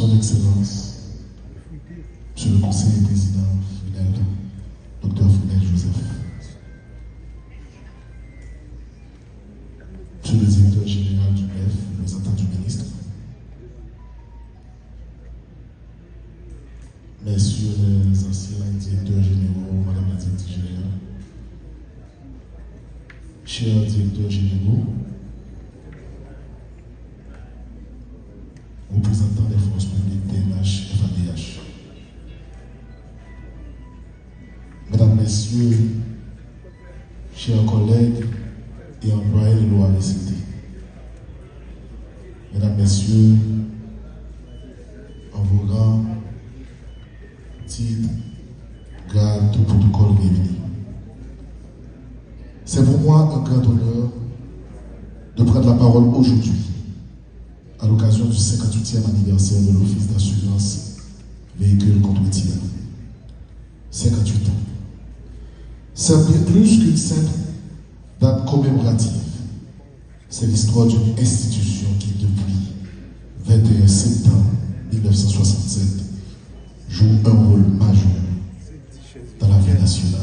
Son Excellence, Monsieur le Conseiller Président Funel, Dr Funel Joseph, Monsieur le Directeur Général du MEF, représentant du ministre, Messieurs les anciens directeurs généraux, Madame la Directrice Générale, chers directeurs généraux, représentants des forces publiques TNH et FADH, Mesdames, Messieurs, chers collègues et employés de l'OAVCT, Mesdames, Messieurs, en vos rangs, titres, grades, tout protocole réuni. C'est pour moi un grand honneur de prendre la parole aujourd'hui à l'occasion du 58e anniversaire de l'Office d'assurance véhicule contre tir. 58 ans. C'est bien plus qu'une simple date commémorative. C'est l'histoire d'une institution qui, depuis 21 septembre 1967, joue un rôle majeur dans la vie nationale.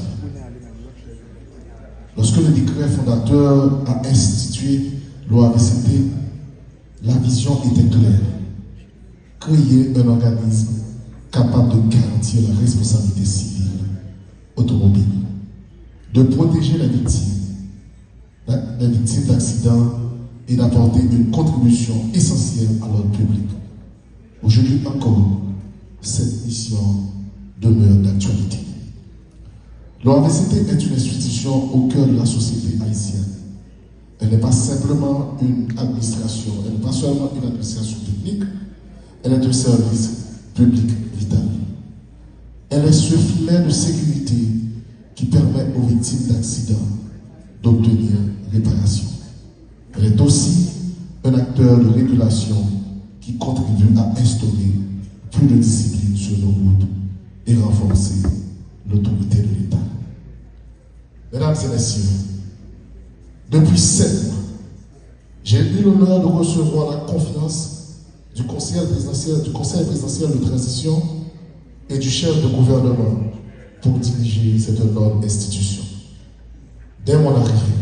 Lorsque le décret fondateur a institué l'OAVCT, la vision était claire. Créer un organisme capable de garantir la responsabilité civile automobile, de protéger les victimes d'accidents et d'apporter une contribution essentielle à l'ordre public. Aujourd'hui encore, cette mission demeure d'actualité. L'OAVCT est une institution au cœur de la société haïtienne. Elle n'est pas simplement une administration, elle n'est pas seulement une administration technique, elle est un service public vital. Elle est ce filet de sécurité qui permet aux victimes d'accidents d'obtenir réparation. Elle est aussi un acteur de régulation qui contribue à instaurer plus de discipline sur nos routes et renforcer l'autorité de l'État. Mesdames et messieurs, depuis 7 mois, j'ai eu l'honneur de recevoir la confiance du conseil présidentiel de transition et du chef de gouvernement pour diriger cette noble institution. Dès mon arrivée,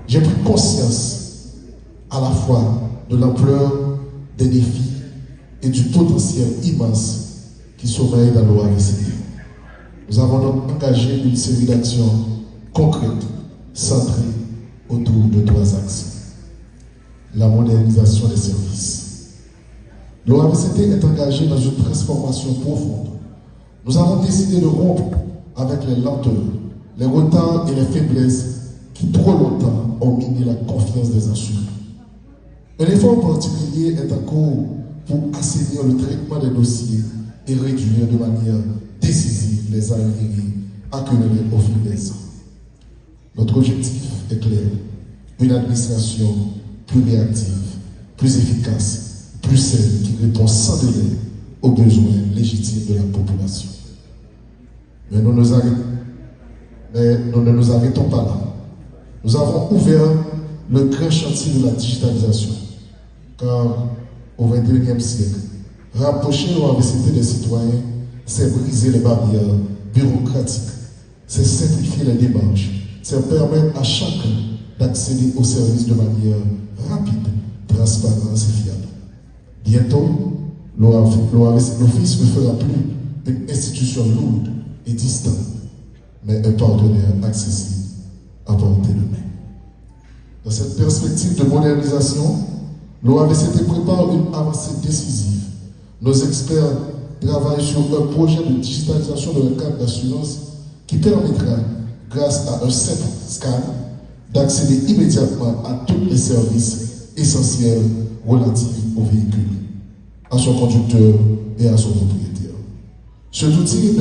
j'ai pris conscience à la fois de l'ampleur des défis et du potentiel immense qui sommeille dans l'OAVCT. Nous avons donc engagé une série d'actions concrètes, centrées autour de 3 axes. La modernisation des services. L'OAVCT est engagée dans une transformation profonde. Nous avons décidé de rompre avec les lenteurs, les retards et les faiblesses qui trop longtemps ont miné la confiance des assurés. Un effort particulier est en cours pour assainir le traitement des dossiers et réduire de manière décisive les arriérés accumulés au fil des ans. Notre objectif est clair, une administration plus réactive, plus efficace, plus saine, qui répond sans délai aux besoins légitimes de la population. Mais nous ne nous arrêtons pas là. Nous avons ouvert le grand chantier de la digitalisation, car au XXIe siècle, rapprocher l'OAVCT des citoyens, c'est briser les barrières bureaucratiques, c'est simplifier les démarches, c'est permettre à chacun d'accéder aux services de manière rapide, transparente et fiable. Bientôt, l'Office ne fera plus une institution lourde et distante, mais un partenaire accessible à portée de main. Dans cette perspective de modernisation, l'OAVCT prépare une avancée décisive. Nos experts travaillent sur un projet de digitalisation de la carte d'assurance qui permettra, grâce à un simple scan, d'accéder immédiatement à tous les services essentiels relatifs au véhicule, à son conducteur et à son propriétaire. Cet outil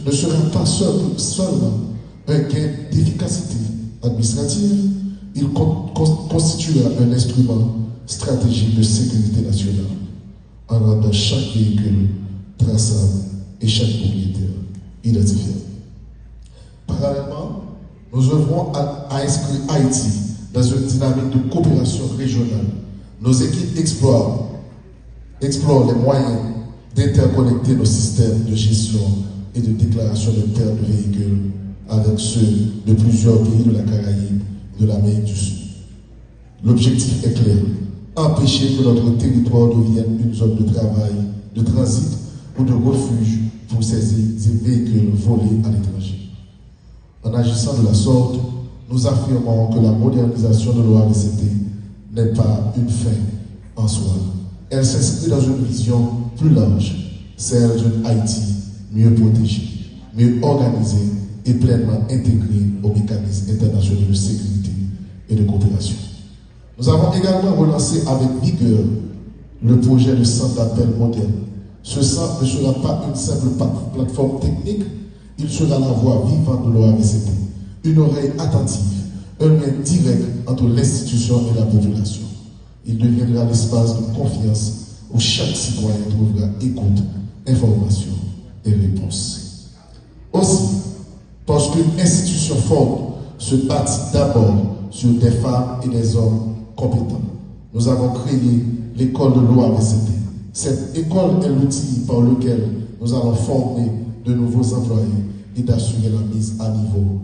ne sera pas seulement un gain d'efficacité administrative, il constituera un instrument stratégique de sécurité nationale en rendant chaque véhicule traçable et chaque propriétaire identifiable. Parallèlement, nous œuvrons à inscrire Haïti dans une dynamique de coopération régionale. Nos équipes explorent les moyens d'interconnecter nos systèmes de gestion et de déclaration de pertes de véhicules avec ceux de plusieurs pays de la Caraïbe et de l'Amérique du Sud. L'objectif est clair, empêcher que notre territoire devienne une zone de travail, de transit ou de refuge pour ces véhicules volés à l'étranger. En agissant de la sorte, nous affirmons que la modernisation de l'OAVCT n'est pas une fin en soi. Elle s'inscrit dans une vision plus large, celle d'une Haïti mieux protégée, mieux organisée et pleinement intégrée aux mécanismes internationaux de sécurité et de coopération. Nous avons également relancé avec vigueur le projet de centre d'appel moderne. Ce centre ne sera pas une simple plateforme technique, il sera la voix vivante de l'OAVCT, une oreille attentive, un lien direct entre l'institution et la population. Il deviendra l'espace de confiance où chaque citoyen trouvera écoute, information et réponse. Aussi, parce qu'une institution forte se bâtit d'abord sur des femmes et des hommes compétents, nous avons créé l'école de l'OAVCT. Cette école est l'outil par lequel nous allons former de nouveaux employés et d'assurer la mise à niveau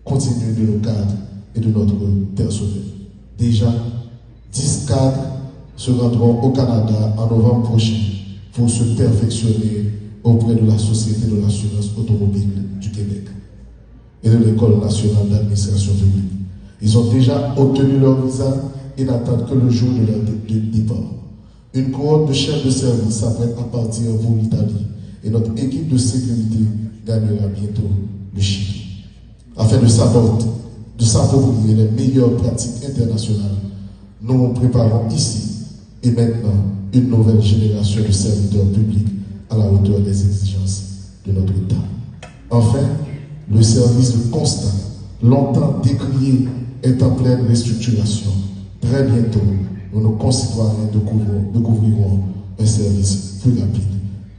continue de nos cadres et de notre personnel. Déjà, 10 cadres se rendront au Canada en novembre prochain pour se perfectionner auprès de la Société de l'assurance automobile du Québec et de l'École nationale d'administration publique. Ils ont déjà obtenu leur visa et n'attendent que le jour de leur départ. Une cohorte de chefs de service s'apprête à partir pour l'Italie et notre équipe de sécurité gagnera bientôt le Chili. Afin de s'approprier les meilleures pratiques internationales, nous préparons ici et maintenant une nouvelle génération de serviteurs publics à la hauteur des exigences de notre État. Enfin, le service de constat, longtemps décrié, est en pleine restructuration. Très bientôt, nos concitoyens découvriront un service plus rapide,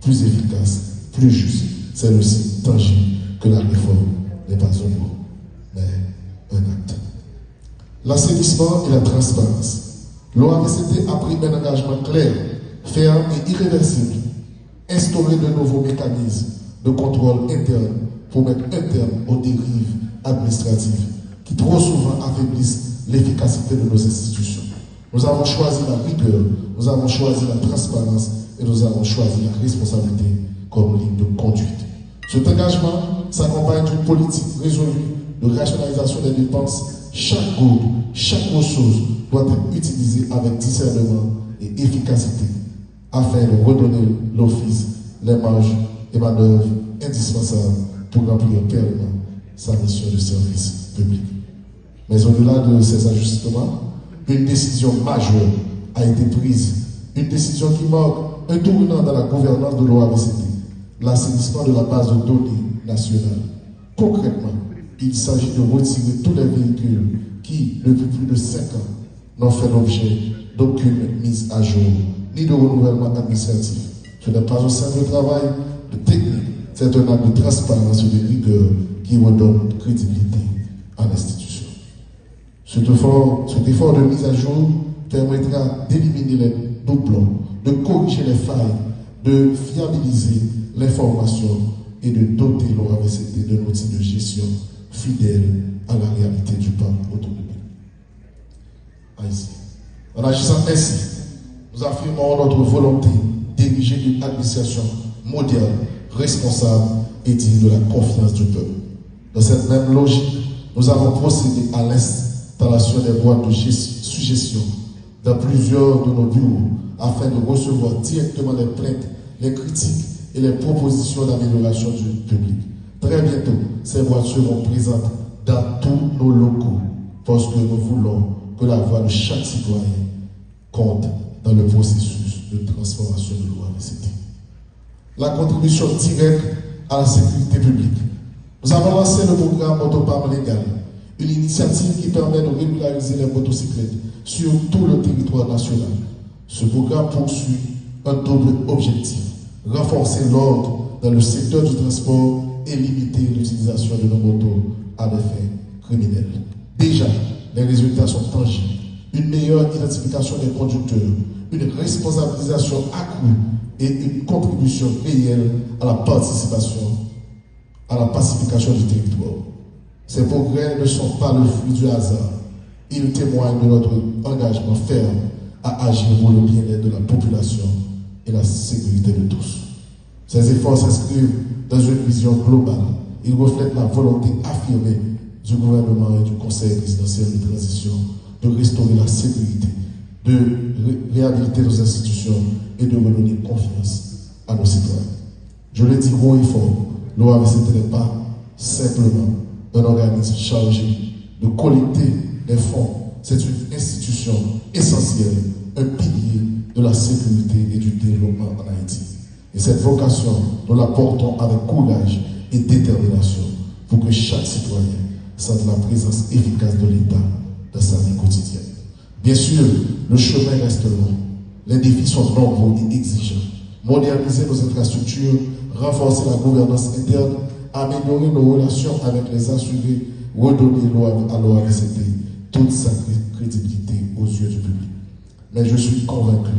plus efficace, plus juste. C'est aussi tangible que la réforme n'est pas un mot, mais un acte. L'assainissement et la transparence. L'OAVCT a pris un engagement clair, ferme et irréversible. Instaurer de nouveaux mécanismes de contrôle interne pour mettre un terme aux dérives administratives qui trop souvent affaiblissent l'efficacité de nos institutions. Nous avons choisi la rigueur, nous avons choisi la transparence et nous avons choisi la responsabilité comme ligne de conduite. Cet engagement s'accompagne d'une politique résolue de rationalisation des dépenses. Chaque goutte, chaque ressource doit être utilisée avec discernement et efficacité afin de redonner l'office les marges et manœuvres indispensables pour remplir pleinement sa mission de service public. Mais au-delà de ces ajustements, une décision majeure a été prise, une décision qui marque un tournant dans la gouvernance de l'OAVCT, l'assainissement de la base de données nationale. Concrètement, il s'agit de retirer tous les véhicules qui, depuis plus de 5 ans, n'ont fait l'objet d'aucune mise à jour, ni de renouvellement administratif. Ce n'est pas un simple travail de technique, c'est un acte de transparence et de rigueur qui redonne crédibilité à l'institution. Cet effort de mise à jour permettra d'éliminer les doublons, de corriger les failles, de fiabiliser l'information et de doter l'OAVCT d'un outil de gestion fidèle à la réalité du parc automobile haïtien. En agissant ainsi, nous affirmons notre volonté d'ériger une administration moderne, responsable et digne de la confiance du peuple. Dans cette même logique, nous avons procédé à l'installation des boîtes de suggestions dans plusieurs de nos bureaux afin de recevoir directement les plaintes, les critiques et les propositions d'amélioration du public. Très bientôt, ces boîtes seront présentes dans tous nos locaux parce que nous voulons que la voix de chaque citoyen compte dans le processus de transformation de l'OAVCT. La contribution directe à la sécurité publique. Nous avons lancé le programme Motopam Légal, une initiative qui permet de régulariser les motocyclettes sur tout le territoire national. Ce programme poursuit un double objectif: renforcer l'ordre dans le secteur du transport et limiter l'utilisation de nos motos à des fins criminelles. Déjà, les résultats sont tangibles. une meilleure identification des conducteurs, une responsabilisation accrue et une contribution réelle à la participation, à la pacification du territoire. Ces progrès ne sont pas le fruit du hasard. Ils témoignent de notre engagement ferme à agir pour le bien-être de la population et la sécurité de tous. Ces efforts s'inscrivent dans une vision globale. Ils reflètent la volonté affirmée du gouvernement et du Conseil présidentiel de transition de restaurer la sécurité, de réhabiliter nos institutions et de redonner confiance à nos citoyens. Je le dis haut et fort, l'OAVCT n'est pas simplement un organisme chargé de collecter des fonds. C'est une institution essentielle, un pilier de la sécurité et du développement en Haïti. Et cette vocation, nous la portons avec courage et détermination pour que chaque citoyen sente la présence efficace de l'État dans sa vie quotidienne. Bien sûr, le chemin reste long. Les défis sont nombreux et exigeants. Moderniser nos infrastructures, renforcer la gouvernance interne, améliorer nos relations avec les assurés, redonner à l'OAVCT toute sa crédibilité aux yeux du public. Mais je suis convaincu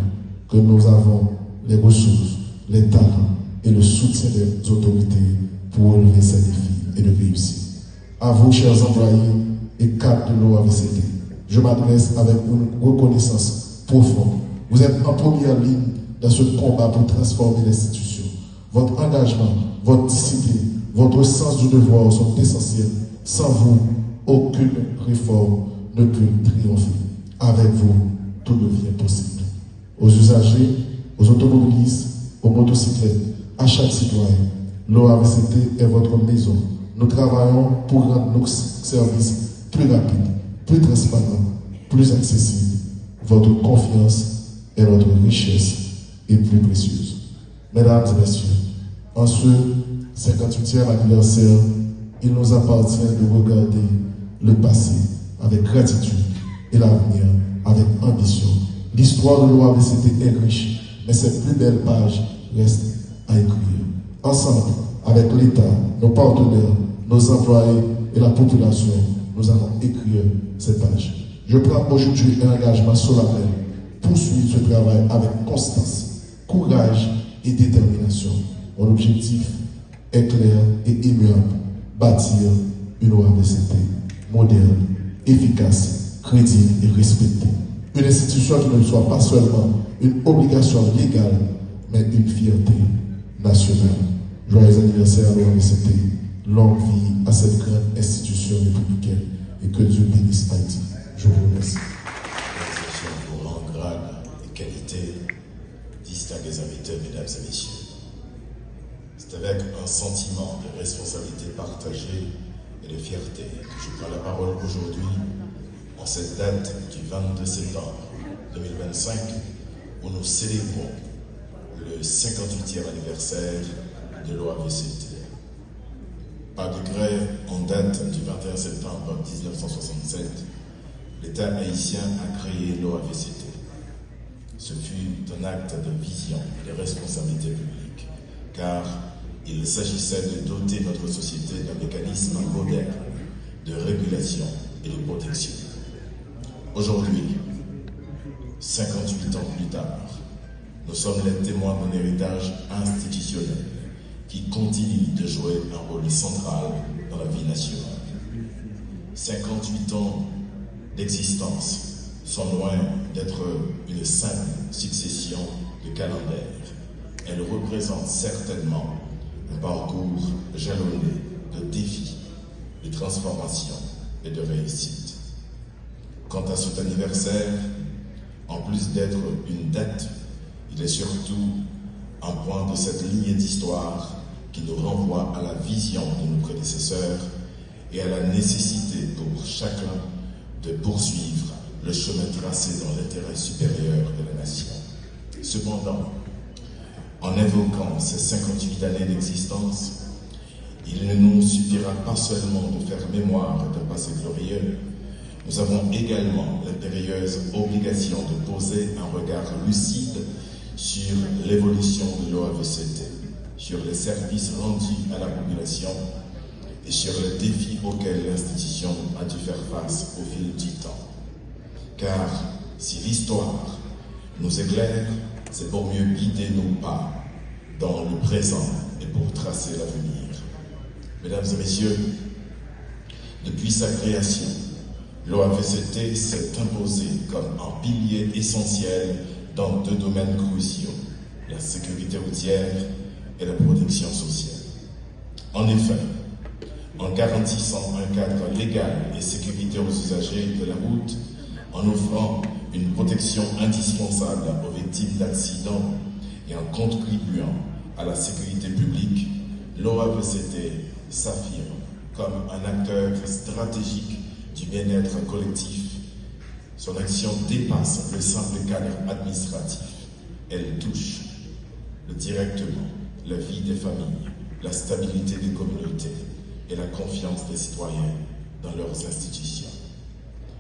que nous avons les ressources, les talents et le soutien des autorités pour relever ces défis et de réussir. À vous, chers employés et cadres de l'OAVCT, je m'adresse avec une reconnaissance profonde. Vous êtes en première ligne dans ce combat pour transformer l'institution. Votre engagement, votre discipline, votre sens du devoir sont essentiels. Sans vous, aucune réforme ne peut triompher. Avec vous, tout devient possible. Aux usagers, aux automobilistes, aux motocyclettes, à chaque citoyen, l'OAVCT est votre maison. Nous travaillons pour rendre nos services plus rapides, plus transparents, plus accessibles. Votre confiance est notre richesse et plus précieuse. Mesdames et messieurs, en ce 58e anniversaire, il nous appartient de regarder le passé avec gratitude et l'avenir avec ambition. L'histoire de l'OAVCT est riche, mais ses plus belles pages restent à écrire. Ensemble, avec l'État, nos partenaires, nos employés et la population, nous allons écrire ces pages. Je prends aujourd'hui un engagement solennel. Poursuivre ce travail avec constance, courage et détermination. Mon objectif est clair et immuable. Bâtir une OAVCT moderne, efficace, crédible et respectée. Une institution qui ne soit pas seulement une obligation légale, mais une fierté nationale. Joyeux anniversaire à l'OAVCT. Longue vie à cette grande institution républicaine et que Dieu bénisse Haïti. Je vous remercie. Pour rang, grade et qualité, distingués invités, mesdames et messieurs. C'est avec un sentiment de responsabilité partagée et de fierté que je prends la parole aujourd'hui en cette date du 22 septembre 2025 où nous célébrons le 58e anniversaire de l'OAVCT. Par décret en date du 21 septembre 1967, l'État haïtien a créé l'OAVCT. Ce fut un acte de vision et de responsabilité publique, car il s'agissait de doter notre société d'un mécanisme moderne de régulation et de protection. Aujourd'hui, 58 ans plus tard, nous sommes les témoins d'un héritage institutionnel qui continue de jouer un rôle central dans la vie nationale. 58 ans d'existence sont loin d'être une simple succession de calendaires. Elles représentent certainement un parcours jalonné de défis, de transformation et de réussite. Quant à cet anniversaire, en plus d'être une date, il est surtout un point de cette lignée d'histoire qui nous renvoie à la vision de nos prédécesseurs et à la nécessité pour chacun de poursuivre le chemin tracé dans l'intérêt supérieur de la nation. Cependant, en évoquant ces 58 années d'existence, il ne nous suffira pas seulement de faire mémoire d'un passé glorieux, nous avons également l'impérieuse obligation de poser un regard lucide sur l'évolution de l'OAVCT, sur les services rendus à la population et sur les défis auxquels l'institution a dû faire face au fil du temps. car si l'histoire nous éclaire, c'est pour mieux guider nos pas dans le présent et pour tracer l'avenir. Mesdames et messieurs, depuis sa création, l'OAVCT s'est imposé comme un pilier essentiel dans deux domaines cruciaux, la sécurité routière et la protection sociale. En effet, en garantissant un cadre légal et sécuritaire aux usagers de la route, en offrant une protection indispensable aux victimes d'accidents et en contribuant à la sécurité publique, l'OAVCT s'affirme comme un acteur stratégique du bien-être collectif. Son action dépasse le simple cadre administratif. Elle touche directement la vie des familles, la stabilité des communautés et la confiance des citoyens dans leurs institutions.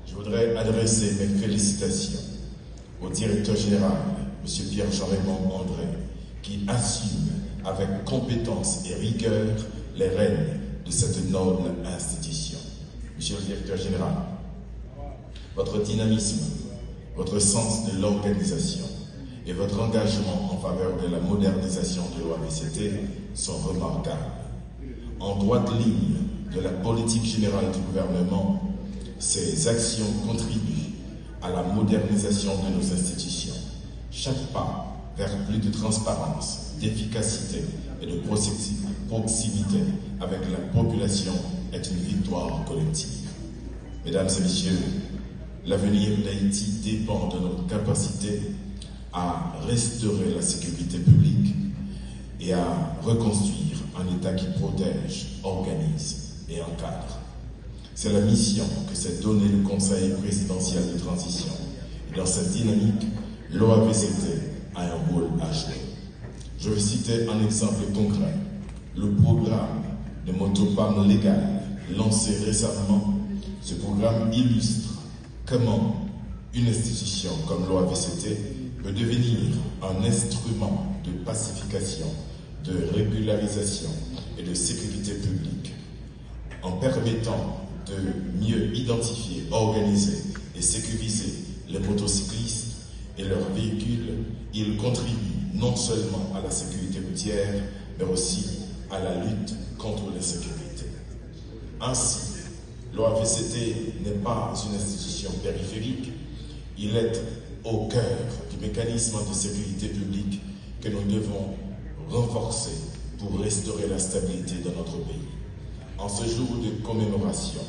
Je voudrais adresser mes félicitations au directeur général, M. Pierre-Jean-Raymond André, qui assume avec compétence et rigueur les rênes de cette noble institution. Monsieur le directeur général, votre dynamisme, votre sens de l'organisation et votre engagement en faveur de la modernisation de l'OAVCT sont remarquables. En droite ligne de la politique générale du gouvernement, ces actions contribuent à la modernisation de nos institutions. Chaque pas vers plus de transparence, d'efficacité et de proximité avec la population est une victoire collective. Mesdames et messieurs, l'avenir d'Haïti dépend de notre capacité à restaurer la sécurité publique et à reconstruire un État qui protège, organise et encadre. C'est la mission que s'est donnée le Conseil présidentiel de transition. Et dans cette dynamique, l'OAVCT a un rôle à jouer. Je vais citer un exemple concret. Le programme de motopam légal lancé récemment. Ce programme illustre comment une institution comme l'OAVCT peut devenir un instrument de pacification, de régularisation et de sécurité publique. En permettant de mieux identifier, organiser et sécuriser les motocyclistes et leurs véhicules, il contribue non seulement à la sécurité routière, mais aussi à la lutte contre l'insécurité. Ainsi, l'OAVCT n'est pas une institution périphérique, il est au cœur du mécanisme de sécurité publique que nous devons renforcer pour restaurer la stabilité de notre pays. En ce jour de commémoration,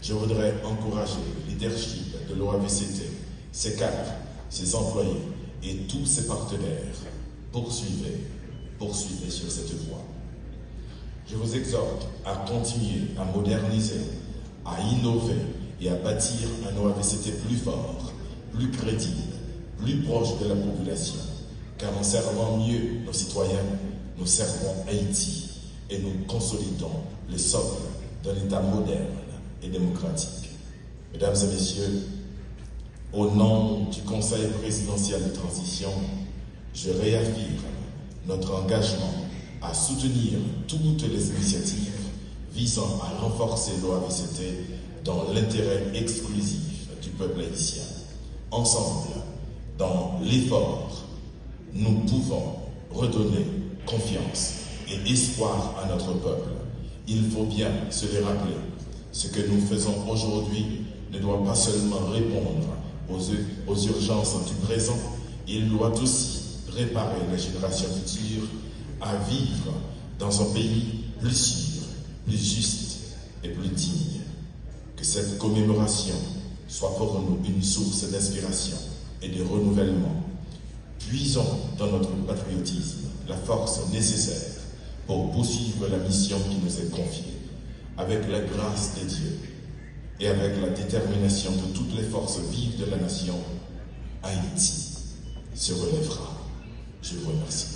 je voudrais encourager le leadership de l'OAVCT, ses cadres, ses employés et tous ses partenaires. Poursuivez sur cette voie. Je vous exhorte à continuer à moderniser, à innover et à bâtir un OAVCT plus fort, plus crédible, plus proche de la population, car en servant mieux nos citoyens, nous servons Haïti et nous consolidons le socle d'un État moderne et démocratique. Mesdames et messieurs, au nom du Conseil présidentiel de transition, je réaffirme notre engagement à soutenir toutes les initiatives visant à renforcer l'OAVCT dans l'intérêt exclusif du peuple haïtien. Ensemble, dans l'effort, nous pouvons redonner confiance et espoir à notre peuple. Il faut bien se le rappeler. Ce que nous faisons aujourd'hui ne doit pas seulement répondre aux urgences du présent, il doit aussi préparer les générations futures à vivre dans un pays plus sûr, plus juste et plus digne. Que cette commémoration soit pour nous une source d'inspiration et de renouvellement. Puisons dans notre patriotisme la force nécessaire pour poursuivre la mission qui nous est confiée. Avec la grâce de Dieu et avec la détermination de toutes les forces vives de la nation, Haïti se relèvera. Je vous remercie.